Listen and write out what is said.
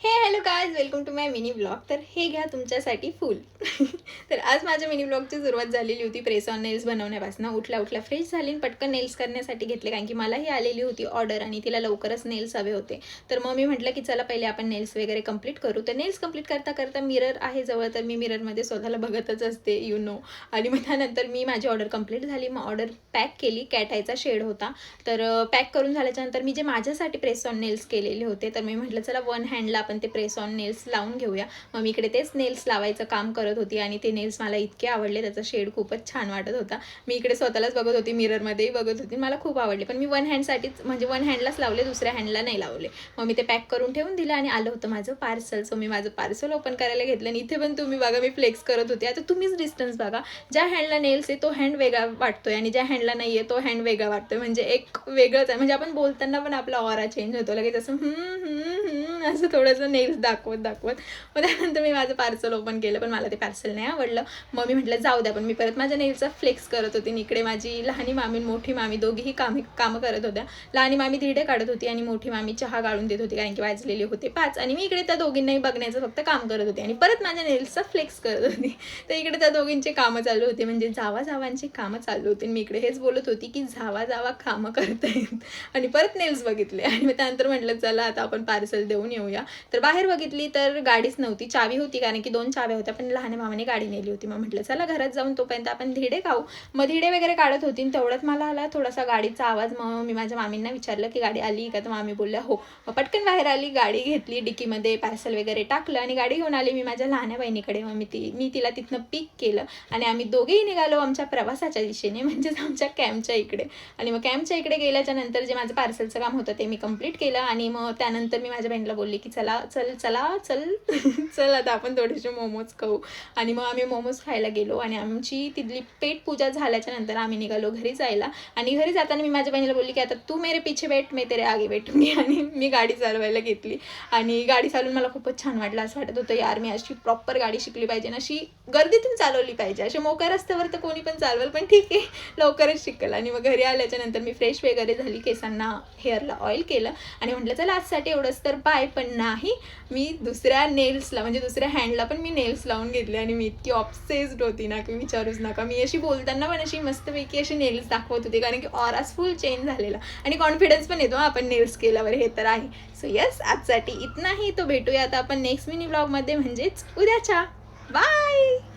हे hello guys, welcome to my mini blog. तर हे घ्या तुमच्यासाठी फुल. तर आज माझ्या मिनी ब्लॉगची सुरुवात झालेली होती प्रेस ऑन नेल्स बनवण्यापासून. उठल्या उठल्या फ्रेश झाली आणि पटकन नेल्स करण्यासाठी घेतले, कारण की मलाही आलेली होती ऑर्डर आणि तिला लवकरच नेल्स हवे होते. तर मग मी म्हटलं की चला पहिले आपण नेल्स वगैरे कंप्लीट करू. तर नेल्स कंप्लीट करता करता मिरर आहे जवळ, तर मी मिररमध्ये स्वतःला बघतच असते आणि मग त्यानंतर मी माझी ऑर्डर कंप्लीट झाली. मग ऑर्डर पॅक केली. कॅट आयचा शेड होता, तर पॅक करून झाल्याच्यानंतर मी जे माझ्यासाठी प्रेस ऑन नेल्स केलेले होते, तर मी म्हटलं चला वन हँडला आपण ते प्रेस ऑन नेल्स लावून घेऊया. मग मी इकडे तेच नेल्स लावायचं काम करत होती आणि ते नेल्स मला इतके आवडले, त्याचा शेड खूपच छान वाटत होता. मी इकडे स्वतःलाच बघत होती, मिररमध्येही बघत होती, मला खूप आवडले. पण मी वन हँडसाठीच म्हणजे वन हँडलाच लावले, दुसऱ्या हँडला नाही लावले. मग मी ते पॅक करून ठेवून दिलं आणि आलं होतं माझं पार्सल. सो मी माझं पार्सल ओपन करायला घेतलं आणि इथे पण तुम्ही बघा मी फ्लेक्स करत होते. आता तुम्हीच डिस्टन्स बघा, ज्या हँडला नेल्स आहे तो हँड वेगळा वाटतोय आणि ज्या हँडला नाही आहे तो हँड वेगळा वाटतोय. म्हणजे एक वेगळंच आहे. म्हणजे आपण बोलताना पण आपला ऑरा चेंज होतो लगेच, असं असं थोडंसं नेल्स दाखवत दाखवत. मग त्यानंतर मी माझं पार्सल ओपन केलं, पण मला ते पार्सल नाही आवडलं. मग मी म्हटलं जाऊ द्या, पण मी परत माझ्या नेल्सचा फ्लेक्स करत होती. इकडे माझी लहानी मामी मोठी मामी दोघीही कामं करत होत्या. लहानी मामी धिरडे काढत होती आणि मोठी मामी चहा गाळून देत होती, कारण की वाजलेले होते 5 आणि मी इकडे त्या दोघींनाही बघण्याचं फक्त काम करत होते आणि परत माझ्या नेल्सचा फ्लेक्स करत होती. तर इकडे त्या दोघींचे कामं चालू होते, म्हणजे जावांची कामं चालू होती. मी इकडे हेच बोलत होती की जावा कामं करतायत आणि परत नेल्स बघितले आणि मग त्यानंतर म्हटलं चला आता आपण पार्सल देऊन येऊया. तर बाहेर बघितली तर गाडीच नव्हती, चावी होती कारण की 2 चाव्या होत्या, पण लहान मामाने गाडी नेली होती. मग म्हटलं चला घरात जाऊन तोपर्यंत आपण धिरडे खाऊ. मग धिरडे वगैरे काढत होती, तेवढ्यात मला आला थोडासा गाडीचा आवाज. मग मी माझ्या मामींना विचारलं की गाडी आली का, तर मामी बोलल्या हो. मग पटकन बाहेर आली, गाडी घेतली, डिकीमध्ये पार्सल वगैरे टाकलं आणि गाडी घेऊन आली मी माझ्या लहान बहिणीकडे. मग मी तिला तिथनं पिक केलं आणि आम्ही दोघेही निघालो आमच्या प्रवासाच्या दिशेने, म्हणजेच आमच्या कॅम्पच्या इकडे. आणि मग कॅम्पच्या इकडे गेल्याच्या नंतर जे माझं पार्सलचं काम होतं ते मी कंप्लीट केलं आणि मग त्यानंतर मी माझ्या बहिणीला बोलली की चल आता आपण थोडेसे मोमोज खाऊ. आणि मग आम्ही मोमोज खायला गेलो आणि आमची तिथली पेट पूजा झाल्याच्या नंतर आम्ही निघालो घरी जायला. आणि घरी जाताना मी माझ्या बहिणीला बोलली की आता तू मेरे पीछे बैठ, मैं तेरे आगे बैठूंगी. आणि मी गाडी चालवायला घेतली आणि गाडी चालवून मला खूपच छान वाटलं. असं वाटत होतं यार मी अशी प्रॉपर गाडी शिकली पाहिजे आणि अशी गर्दीतून चालवली पाहिजे. असे मोकळ्या रस्त्यावर तर कोणी पण चालवेल, पण ठीक आहे लवकरच शिकेल. आणि मग घरी आल्याच्या नंतर मी फ्रेश वगैरे झाली, केसांना हेअरला ऑइल केलं आणि म्हटलं चला आजसाठी एवढंच तर बाय. पण नाही, मी दुसऱ्या नेल्सला म्हणजे दुसऱ्या हँडला पण मी नेल्स लावून घेतले आणि मी इतकी ऑब्सेस्ड होती ना की विचारूच नका. मी अशी बोलताना पण अशी मस्तपैकी अशी नेल्स दाखवत होते, कारण की ऑराच फुल चेंज झालेला आणि कॉन्फिडन्स पण येतो आपण नेल्स केल्यावर, हे तर आहे. सो यस, आजसाठी इतना ही. तो भेटूया आता आपण नेक्स्ट मिनी ब्लॉगमध्ये, म्हणजेच उद्याच्या. बाय.